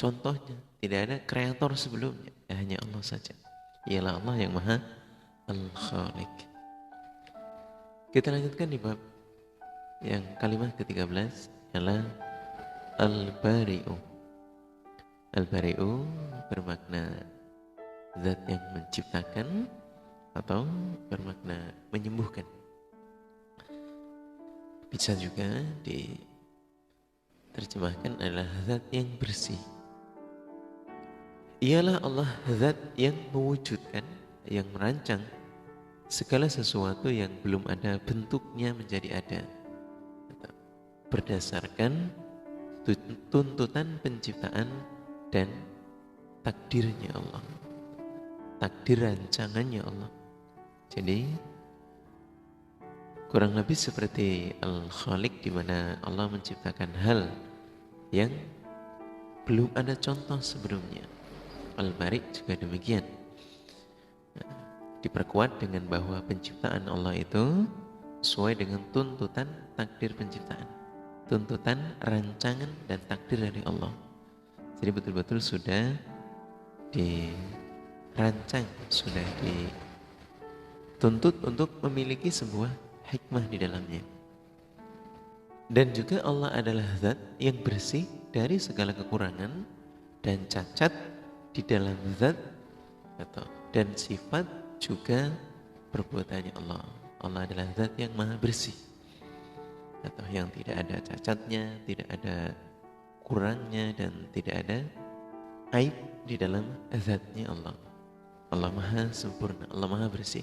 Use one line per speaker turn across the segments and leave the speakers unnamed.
contohnya, tidak ada kreator sebelumnya, hanya Allah saja. Ialah Allah yang Maha Al-Khaliq. Kita lanjutkan di bab yang kalimat ke-13 ialah Al-Bari'u. Al-Bari'u bermakna zat yang menciptakan atau bermakna menyembuhkan. Bisa juga diterjemahkan adalah zat yang bersih. Ialah Allah zat yang mewujudkan, yang merancang segala sesuatu yang belum ada bentuknya menjadi ada, berdasarkan tuntutan penciptaan dan takdirnya Allah, takdir rancangannya Allah. Jadi kurang lebih seperti Al-Khaliq, di mana Allah menciptakan hal yang belum ada contoh sebelumnya. Al-Bari' juga demikian. Diperkuat dengan bahwa penciptaan Allah itu sesuai dengan tuntutan takdir penciptaan, tuntutan rancangan dan takdir dari Allah. Jadi betul-betul sudah dirancang, sudah dituntut untuk memiliki sebuah hikmah di dalamnya. Dan juga Allah adalah zat yang bersih dari segala kekurangan dan cacat di dalam zat dan sifat juga perbuatannya Allah. Allah adalah zat yang maha bersih, atau yang tidak ada cacatnya, tidak ada kurangnya, dan tidak ada aib di dalam zatnya Allah. Allah maha sempurna, Allah maha bersih.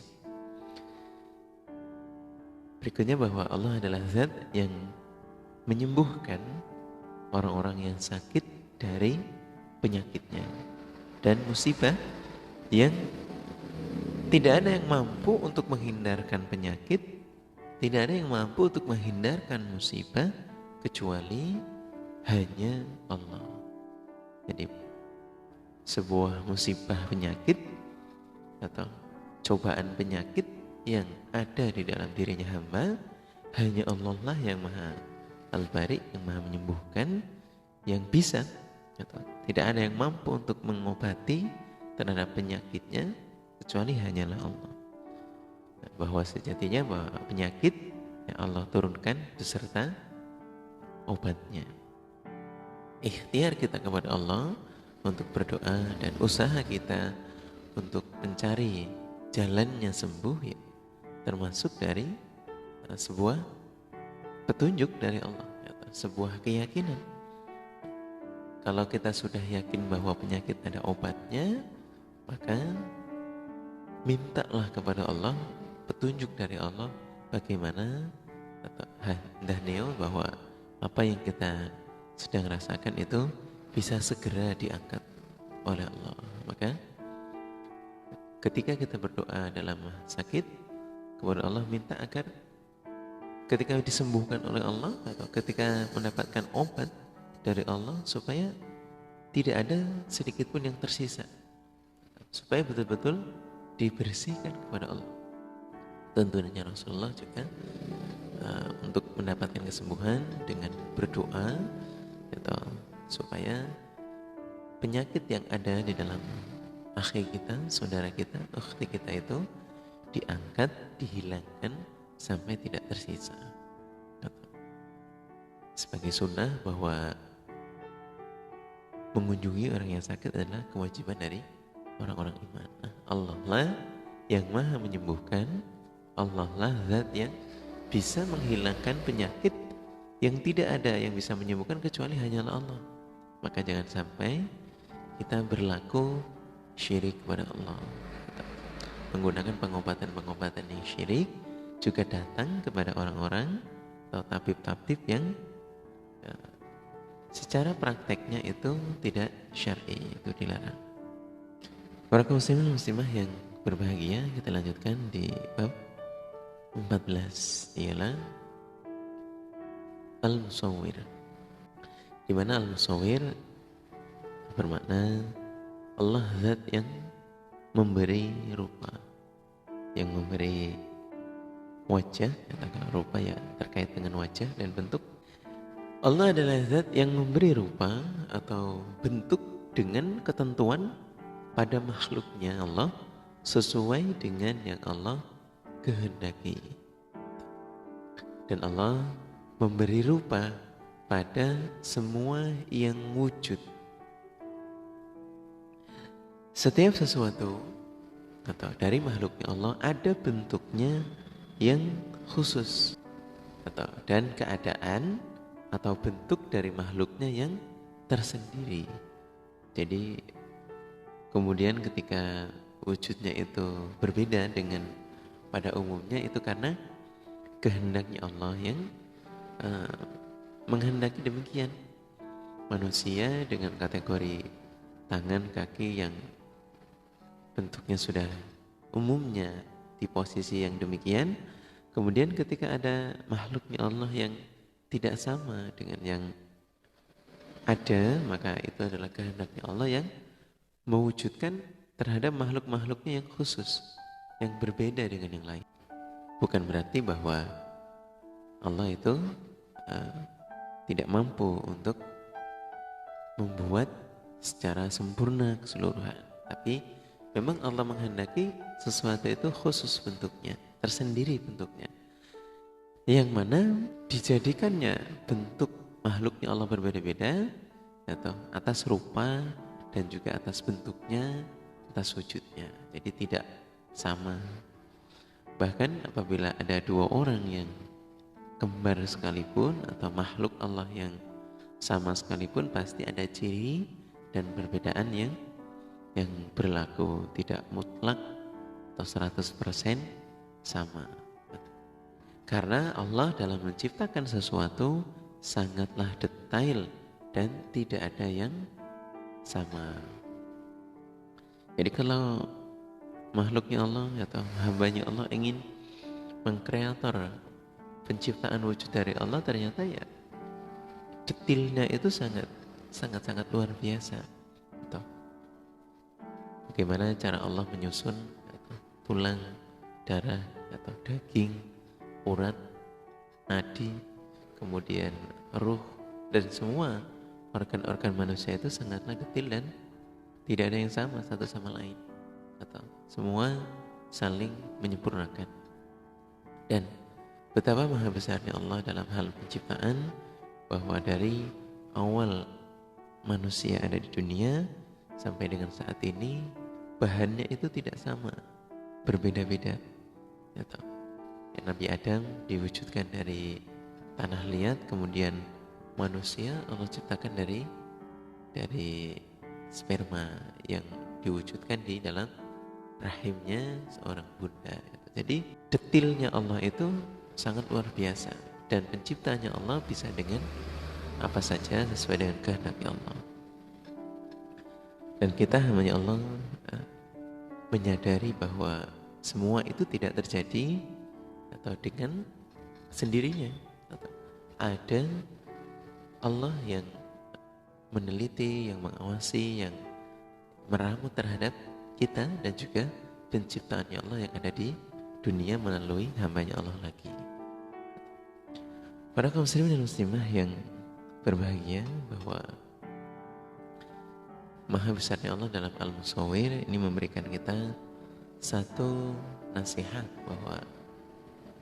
Berikutnya bahwa Allah adalah zat yang menyembuhkan orang-orang yang sakit dari penyakitnya dan musibah, yang tidak ada yang mampu untuk menghindarkan penyakit, tidak ada yang mampu untuk menghindarkan musibah kecuali hanya Allah. Jadi sebuah musibah penyakit atau cobaan penyakit yang ada di dalam dirinya hamba, hanya Allah lah yang maha Al-Bari, yang maha menyembuhkan, yang bisa, atau tidak ada yang mampu untuk mengobati terhadap penyakitnya kecuali hanyalah Allah. Bahwa sejatinya bahwa penyakit yang Allah turunkan beserta obatnya. Ikhtiar kita kepada Allah untuk berdoa dan usaha kita untuk mencari jalannya sembuh, ya, termasuk dari sebuah petunjuk dari Allah, sebuah keyakinan. Kalau kita sudah yakin bahwa penyakit ada obatnya, maka mintalah kepada Allah petunjuk dari Allah bagaimana hendaknya bahwa apa yang kita sedang rasakan itu bisa segera diangkat oleh Allah. Maka ketika kita berdoa dalam sakit kepada Allah, minta agar ketika disembuhkan oleh Allah atau ketika mendapatkan obat dari Allah, supaya tidak ada sedikit pun yang tersisa, supaya betul-betul dibersihkan kepada Allah. Tentunya Rasulullah juga untuk mendapatkan kesembuhan dengan berdoa, atau supaya penyakit yang ada di dalam akhi kita, saudara kita, ukhti kita itu diangkat, dihilangkan sampai tidak tersisa. Sebagai sunnah bahwa mengunjungi orang yang sakit adalah kewajiban dari orang-orang iman. Allah lah yang maha menyembuhkan, Allah lah zat yang bisa menghilangkan penyakit yang tidak ada yang bisa menyembuhkan kecuali hanyalah Allah. Maka jangan sampai kita berlaku syirik kepada Allah, menggunakan pengobatan-pengobatan yang syirik, juga datang kepada orang-orang atau tabib-tabib yang secara prakteknya itu tidak syar'i, itu dilarang. Para kaum muslimin muslimah yang berbahagia, kita lanjutkan di bab 14, ialah Al-Musawwir, di mana Al-Musawwir bermakna Allah zat yang memberi rupa, yang memberi wajah, katakanlah rupa ya terkait dengan wajah dan bentuk, Allah adalah zat yang memberi rupa atau bentuk dengan ketentuan pada makhluknya Allah sesuai dengan yang Allah kehendaki. Dan Allah memberi rupa pada semua yang wujud. Setiap sesuatu atau dari makhluknya Allah ada bentuknya yang khusus dan keadaan atau bentuk dari makhluknya yang tersendiri. Jadi kemudian ketika wujudnya itu berbeda dengan pada umumnya, itu karena kehendaknya Allah yang menghendaki demikian. Manusia dengan kategori tangan, kaki yang bentuknya sudah umumnya di posisi yang demikian, kemudian ketika ada makhluknya Allah yang tidak sama dengan yang ada, maka itu adalah kehendaknya Allah yang mewujudkan terhadap makhluk-makhluknya yang khusus, yang berbeda dengan yang lain. Bukan berarti bahwa Allah itu tidak mampu untuk membuat secara sempurna keseluruhan, tapi memang Allah menghendaki sesuatu itu khusus bentuknya, tersendiri bentuknya, yang mana dijadikannya bentuk makhluknya Allah berbeda-beda atau atas rupa dan juga atas bentuknya, atas wujudnya. Jadi tidak sama. Bahkan apabila ada dua orang yang kembar sekalipun atau makhluk Allah yang sama sekalipun, pasti ada ciri dan perbedaan yang berlaku, tidak mutlak atau 100% sama. Karena Allah dalam menciptakan sesuatu sangatlah detail dan tidak ada yang sama. Jadi kalau makhluknya Allah atau hambanya Allah ingin mengkreator penciptaan wujud dari Allah, ternyata ya detailnya itu sangat luar biasa. Atau bagaimana cara Allah menyusun tulang, darah atau daging, urat, nadi, kemudian ruh, dan semua organ-organ manusia itu sangatlah detail dan tidak ada yang sama satu sama lain, atau semua saling menyempurnakan. Dan betapa maha besarnya Allah dalam hal penciptaan, bahwa dari awal manusia ada di dunia sampai dengan saat ini, bahannya itu tidak sama, berbeda-beda. Nabi Adam diwujudkan dari tanah liat, kemudian manusia Allah ciptakan dari sperma yang diwujudkan di dalam rahimnya seorang bunda. Jadi detailnya Allah itu sangat luar biasa, dan penciptanya Allah bisa dengan apa saja sesuai dengan kehendaknya Allah. Dan kita hanya Allah menyadari bahwa semua itu tidak terjadi atau dengan sendirinya, atau ada Allah yang meneliti, yang mengawasi, yang meramu terhadap kita dan juga penciptaannya Allah yang ada di dunia melalui hambanya Allah lagi. Para kaum muslimin dan muslimah yang berbahagia, bahwa maha besarnya Allah dalam Al-Musawwir ini memberikan kita satu nasihat, bahwa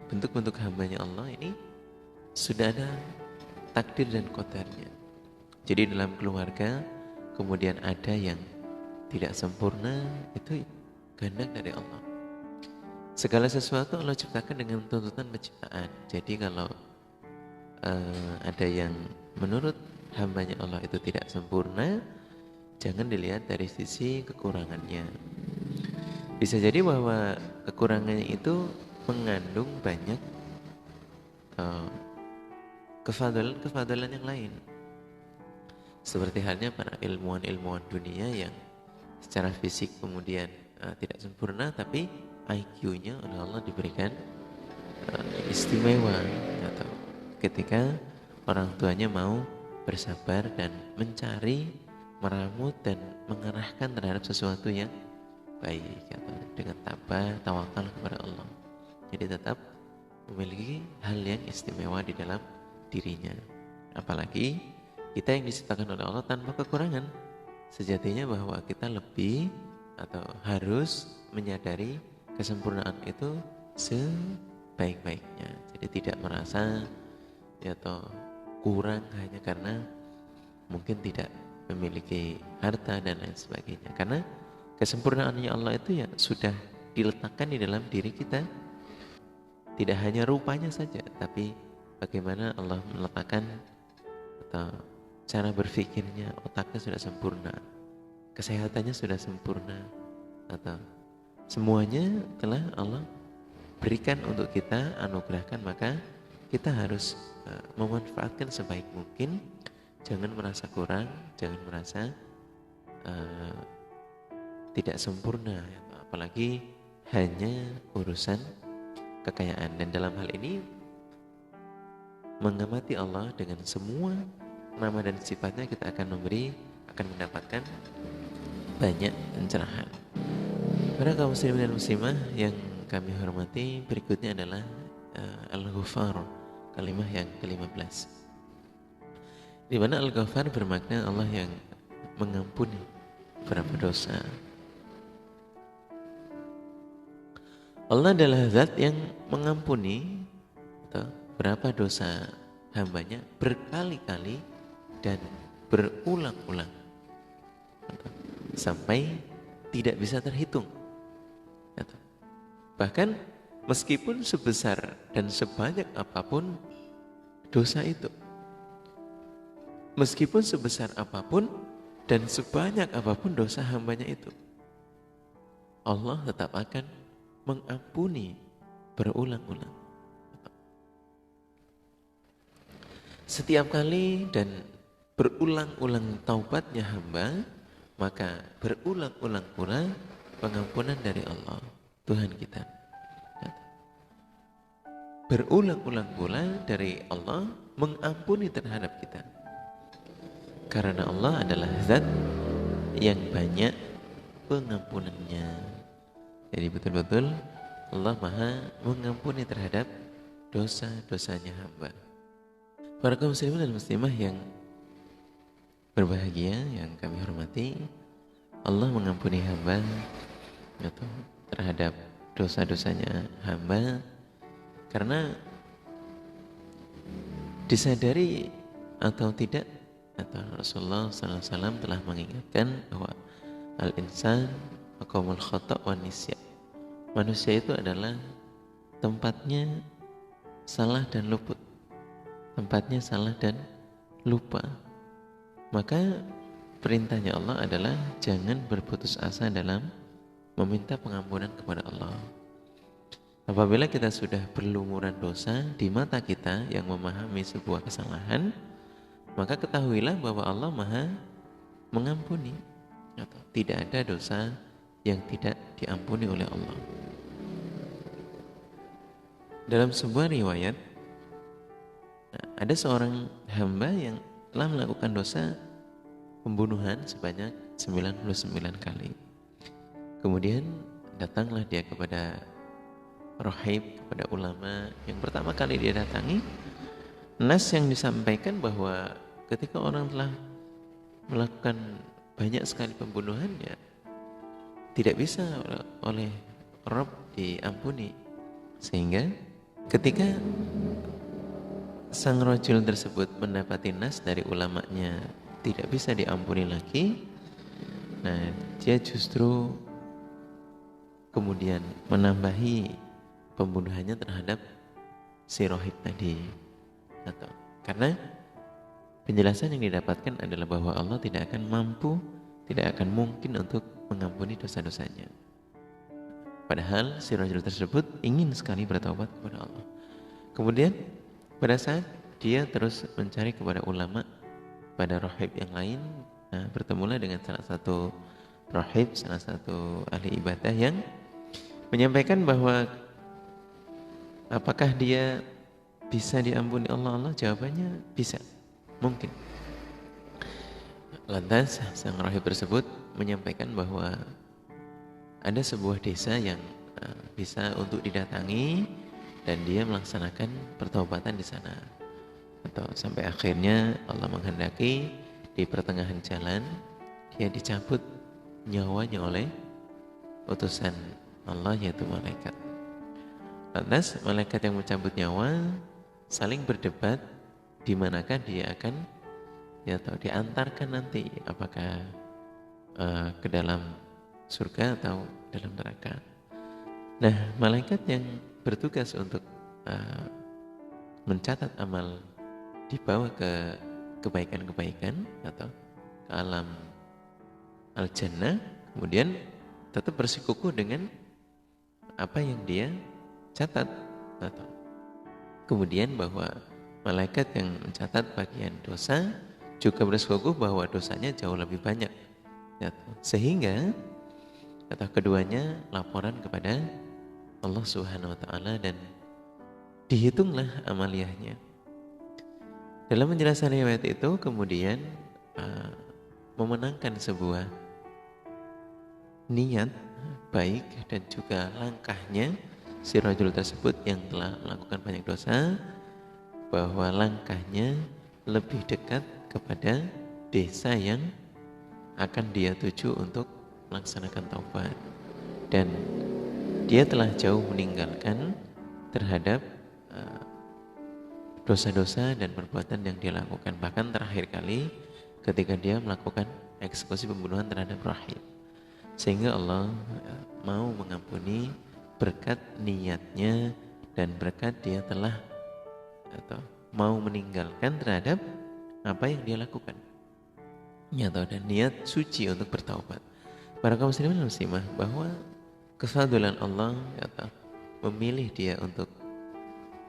bentuk-bentuk hambanya Allah ini sudah ada takdir dan qadarnya. Jadi dalam keluarga kemudian ada yang tidak sempurna, itu kehendak dari Allah. Segala sesuatu Allah ciptakan dengan tuntutan penciptaan. Jadi kalau ada yang menurut hambanya Allah itu tidak sempurna, jangan dilihat dari sisi kekurangannya. Bisa jadi bahwa kekurangannya itu mengandung banyak kefadalan yang lain. Seperti halnya para ilmuwan dunia yang secara fisik kemudian tidak sempurna, tapi IQ-nya oleh Allah diberikan istimewa. Atau ketika orang tuanya mau bersabar dan mencari, meramut dan mengarahkan terhadap sesuatu yang baik, atau dengan tabah, tawakal kepada Allah. Jadi tetap memiliki hal yang istimewa di dalam dirinya. Apalagi kita yang diciptakan oleh Allah tanpa kekurangan. Sejatinya bahwa kita lebih atau harus menyadari kesempurnaan itu sebaik-baiknya. Jadi tidak merasa ya atau kurang hanya karena mungkin tidak memiliki harta dan lain sebagainya. Karena kesempurnaannya Allah itu ya sudah diletakkan di dalam diri kita. Tidak hanya rupanya saja, tapi bagaimana Allah meletakkan atau cara berpikirnya, otaknya sudah sempurna, kesehatannya sudah sempurna, atau semuanya telah Allah berikan untuk kita, anugerahkan, maka kita harus memanfaatkan sebaik mungkin. Jangan merasa kurang, jangan merasa tidak sempurna, apalagi hanya urusan kekayaan. Dan dalam hal ini mengamati Allah dengan semua nama dan sifatnya, kita akan mendapatkan banyak pencerahan. Para kaum muslimin dan muslimah yang kami hormati, berikutnya adalah Al-Ghafar, kalimat yang ke-15. Di mana Al-Ghafar bermakna Allah yang mengampuni beberapa dosa. Allah adalah zat yang mengampuni berapa dosa hambanya berkali-kali dan berulang-ulang sampai tidak bisa terhitung. Bahkan meskipun sebesar dan sebanyak apapun dosa itu, meskipun sebesar apapun dan sebanyak apapun dosa hambanya itu, Allah tetap akan mengampuni berulang-ulang. Setiap kali dan berulang-ulang taubatnya hamba, maka berulang-ulang pula pengampunan dari Allah, Tuhan kita. Berulang-ulang pula dari Allah mengampuni terhadap kita. Karena Allah adalah zat yang banyak pengampunannya. Jadi betul-betul Allah Maha mengampuni terhadap dosa-dosanya hamba. Para kaum muslimin dan muslimah yang berbahagia, yang kami hormati, Allah mengampuni hamba terhadap dosa-dosanya hamba karena disadari atau tidak, atau Rasulullah SAW telah mengingatkan bahwa al-insan maqamul khata' wan nisyan. Manusia itu adalah tempatnya salah dan luput, tempatnya salah dan lupa. Maka perintahnya Allah adalah jangan berputus asa dalam meminta pengampunan kepada Allah. Apabila kita sudah berlumuran dosa di mata kita yang memahami sebuah kesalahan, maka ketahuilah bahwa Allah Maha mengampuni. Atau tidak ada dosa yang tidak diampuni oleh Allah. Dalam sebuah riwayat, ada seorang hamba yang telah melakukan dosa pembunuhan sebanyak 99 kali. Kemudian datanglah dia kepada rahib, kepada ulama. Yang pertama kali dia datangi, nas yang disampaikan bahwa ketika orang telah melakukan banyak sekali pembunuhan, ya tidak bisa oleh Rabb diampuni. Sehingga ketika sang rajul tersebut mendapati nas dari ulamanya tidak bisa diampuni lagi, nah dia justru kemudian menambahi pembunuhannya terhadap si rohib tadi. Atau karena penjelasan yang didapatkan adalah bahwa Allah tidak akan mampu, tidak akan mungkin untuk mengampuni dosa-dosanya. Padahal si rajul tersebut ingin sekali bertaubat kepada Allah. Kemudian pada saat dia terus mencari kepada ulama, pada rahib yang lain, bertemulah dengan salah satu rahib, salah satu ahli ibadah yang menyampaikan bahwa apakah dia bisa diampuni Allah? Jawabannya bisa, mungkin. Lantas sang rahib tersebut menyampaikan bahwa ada sebuah desa yang bisa untuk didatangi dan dia melaksanakan pertaubatan di sana. atau sampai akhirnya Allah menghendaki di pertengahan jalan dia dicabut nyawanya oleh utusan Allah yaitu malaikat. Lantas malaikat yang mencabut nyawa saling berdebat di manakah dia akan atau diantarkan nanti, apakah ke dalam surga atau dalam neraka. Nah, malaikat yang bertugas untuk mencatat amal dibawa ke kebaikan-kebaikan atau ke alam al-jannah, kemudian tetap bersikukuh dengan apa yang dia catat. Atau kemudian bahwa malaikat yang mencatat bagian dosa juga bersikukuh bahwa dosanya jauh lebih banyak. Sehingga kata keduanya laporan kepada Allah Subhanahu wa taala dan dihitunglah amaliyahnya. Dalam penjelasan riwayat itu kemudian memenangkan sebuah niat baik dan juga langkahnya si rajul tersebut yang telah melakukan banyak dosa, bahwa langkahnya lebih dekat kepada desa yang akan dia tuju untuk melaksanakan taubat, dan dia telah jauh meninggalkan terhadap dosa-dosa dan perbuatan yang dia lakukan. Bahkan terakhir kali ketika dia melakukan eksekusi pembunuhan terhadap rahim, sehingga Allah mau mengampuni berkat niatnya dan berkat dia telah atau mau meninggalkan terhadap apa yang dia lakukan, atau dan niat suci untuk bertaubat. Para kaum muslimin dan muslimah, bahwa kefadilan Allah memilih dia untuk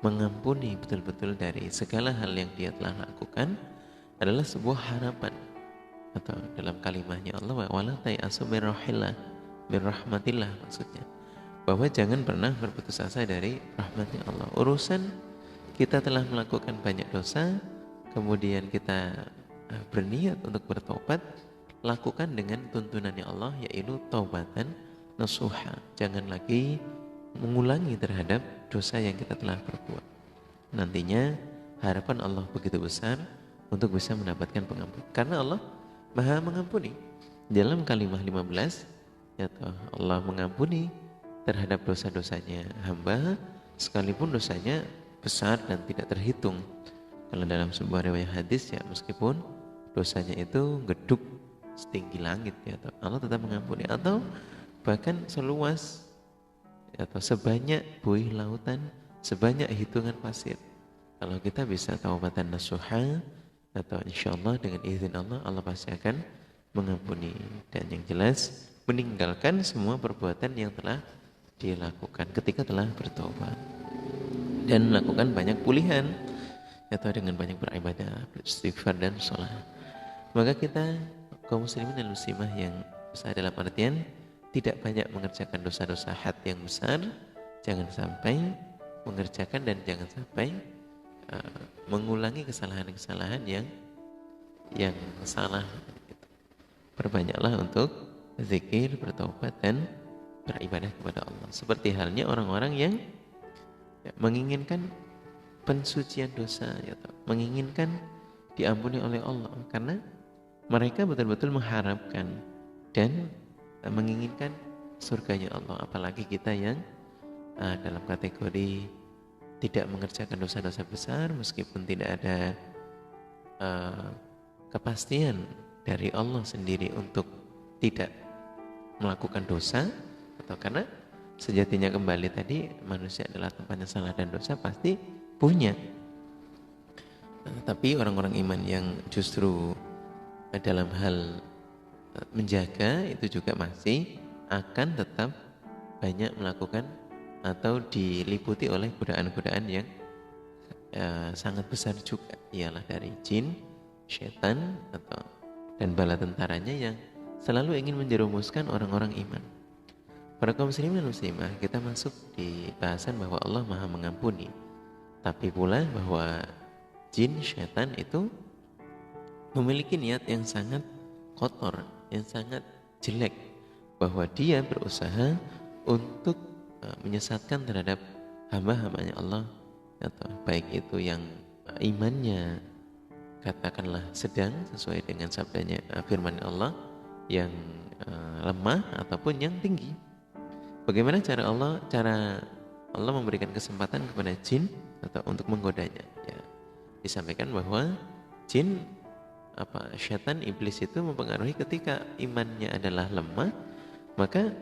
mengampuni betul-betul dari segala hal yang dia telah lakukan adalah sebuah harapan. Atau dalam kalimahnya Allah, wala tayasu min rahmatillah, maksudnya bahwa jangan pernah berputus asa dari rahmatnya Allah. Urusan kita telah melakukan banyak dosa, kemudian kita berniat untuk bertobat, lakukan dengan tuntunannya Allah, yaitu taubatan nasuha. Jangan lagi mengulangi terhadap dosa yang kita telah perbuat. Nantinya harapan Allah begitu besar untuk bisa mendapatkan pengampun, karena Allah Maha mengampuni. Dalam kalimah 15 Allah mengampuni terhadap dosa-dosanya hamba sekalipun dosanya besar dan tidak terhitung. Kalau dalam sebuah riwayat hadis meskipun dosanya itu geduk setinggi langit Allah tetap mengampuni, atau bahkan seluas atau sebanyak buih lautan, sebanyak hitungan pasir. Kalau kita bisa taubatan nasuha, atau insyaallah dengan izin Allah, Allah pasti akan mengampuni. Dan yang jelas meninggalkan semua perbuatan yang telah dilakukan ketika telah bertobat dan melakukan banyak pulihan atau dengan banyak beribadah, beristighfar dan sholat. Maka kita kaum muslimin dan muslimah yang besar dalam artian tidak banyak mengerjakan dosa-dosa hati yang besar, jangan sampai mengerjakan dan jangan sampai mengulangi kesalahan-kesalahan yang salah. Perbanyaklah untuk zikir, bertaubat dan beribadah kepada Allah. Seperti halnya orang-orang yang menginginkan pensucian dosa, menginginkan diampuni oleh Allah, karena mereka betul-betul mengharapkan dan menginginkan surganya Allah. Apalagi kita yang dalam kategori tidak mengerjakan dosa-dosa besar, meskipun tidak ada kepastian dari Allah sendiri untuk tidak melakukan dosa, atau karena sejatinya kembali tadi manusia adalah tempatnya salah dan dosa pasti punya. Tapi orang-orang iman yang justru dalam hal menjaga itu juga masih akan tetap banyak melakukan atau diliputi oleh godaan-godaan yang sangat besar juga, ialah dari jin, syaitan dan bala tentaranya yang selalu ingin menjerumuskan orang-orang iman. Para kaum muslimin dan muslimah, kita masuk di bahasan bahwa Allah Maha mengampuni, tapi pula bahwa jin, syaitan itu memiliki niat yang sangat kotor, yang sangat jelek, bahwa dia berusaha untuk menyesatkan terhadap hamba-hambanya Allah, atau baik itu yang imannya katakanlah sedang sesuai dengan sabdanya firman Allah yang lemah ataupun yang tinggi. Bagaimana cara Allah memberikan kesempatan kepada jin atau untuk menggodanya? Ya, disampaikan bahwa jin syaitan iblis itu mempengaruhi ketika imannya adalah lemah, maka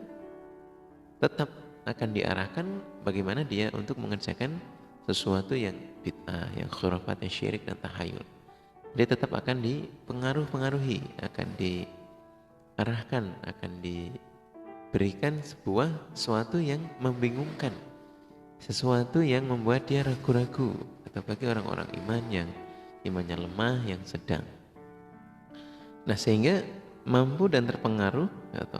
tetap akan diarahkan bagaimana dia untuk mengerjakan sesuatu yang bid'ah, yang khurafat, yang syirik dan tahayul. Dia tetap akan dipengaruhi, akan diarahkan, akan diberikan sesuatu yang membingungkan, sesuatu yang membuat dia ragu-ragu, atau bagi orang-orang iman yang imannya lemah, yang sedang. Nah, sehingga mampu dan terpengaruh atau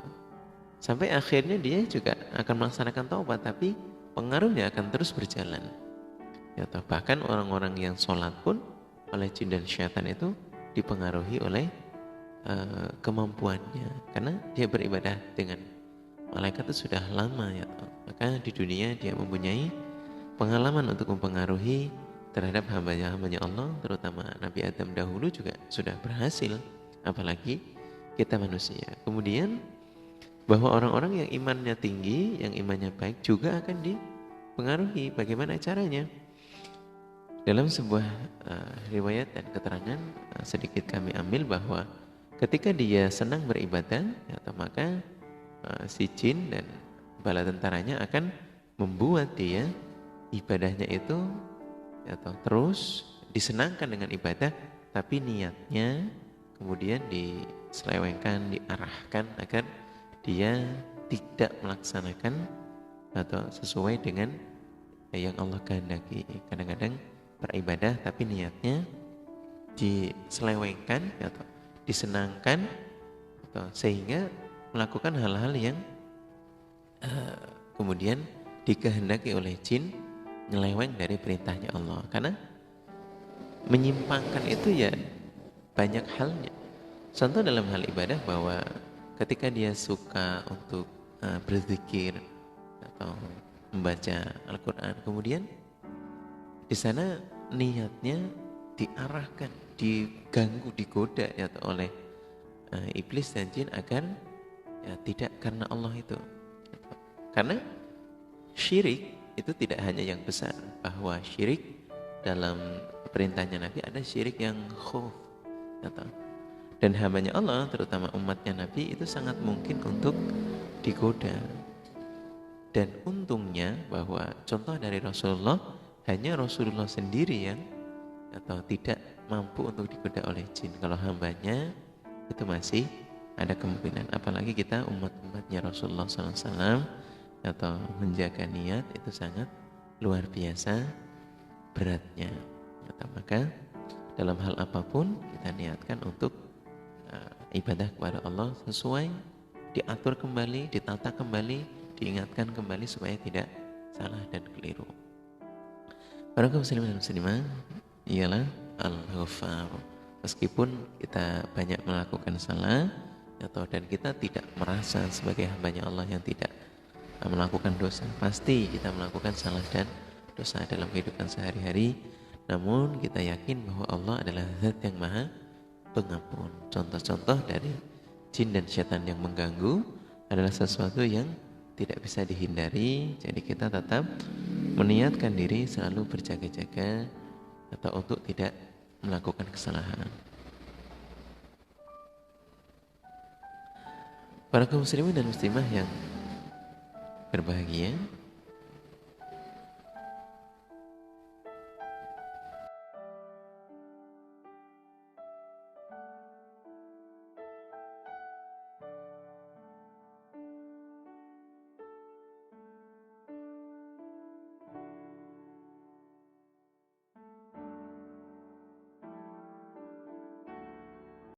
sampai akhirnya dia juga akan melaksanakan taubat, tapi pengaruhnya akan terus berjalan. Atau bahkan orang-orang yang sholat pun oleh jin dan syaitan itu dipengaruhi oleh kemampuannya, karena dia beribadah dengan malaikat itu sudah lama ya. Maka di dunia dia mempunyai pengalaman untuk mempengaruhi terhadap hambanya Allah, terutama Nabi Adam dahulu juga sudah berhasil, apalagi kita manusia. Kemudian bahwa orang-orang yang imannya tinggi, yang imannya baik juga akan dipengaruhi. Bagaimana caranya? Dalam sebuah riwayat dan keterangan sedikit kami ambil bahwa ketika dia senang beribadah, atau maka si jin dan bala tentaranya akan membuat dia ibadahnya itu atau terus disenangkan dengan ibadah, tapi niatnya kemudian diselewengkan, diarahkan agar dia tidak melaksanakan atau sesuai dengan yang Allah kehendaki. Kadang-kadang beribadah tapi niatnya diselewengkan atau disenangkan, atau sehingga melakukan hal-hal yang kemudian dikehendaki oleh jin, nyeleweng dari perintahnya Allah. Karena menyimpangkan itu ya banyak halnya. Contoh dalam hal ibadah bahwa ketika dia suka untuk berzikir atau membaca Al-Quran, kemudian di sana niatnya diarahkan, diganggu, digoda ya, oleh iblis dan jin agar ya, tidak karena Allah itu. Karena syirik itu tidak hanya yang besar, bahwa syirik dalam perintahnya Nabi ada syirik yang khuf, dan hambanya Allah, terutama umatnya Nabi, itu sangat mungkin untuk digoda. Dan untungnya bahwa contoh dari Rasulullah, hanya Rasulullah sendiri yang atau tidak mampu untuk digoda oleh jin. Kalau hambanya itu masih ada kemungkinan. Apalagi kita umat-umatnya Rasulullah SAW, atau menjaga niat itu sangat luar biasa beratnya. Maka dalam hal apapun kita niatkan untuk ibadah kepada Allah sesuai, diatur kembali, ditata kembali, diingatkan kembali supaya tidak salah dan keliru. Para kaum muslimin dan muslimah, ialah Al-Ghaffar. Meskipun kita banyak melakukan salah dan kita tidak merasa sebagai hambanya Allah yang tidak melakukan dosa, pasti kita melakukan salah dan dosa dalam kehidupan sehari-hari. Namun kita yakin bahwa Allah adalah Zat yang Maha Pengampun. Contoh-contoh dari jin dan syaitan yang mengganggu adalah sesuatu yang tidak bisa dihindari. Jadi kita tetap meniatkan diri selalu berjaga-jaga atau untuk tidak melakukan kesalahan. Para kaum muslimin dan muslimah yang berbahagia,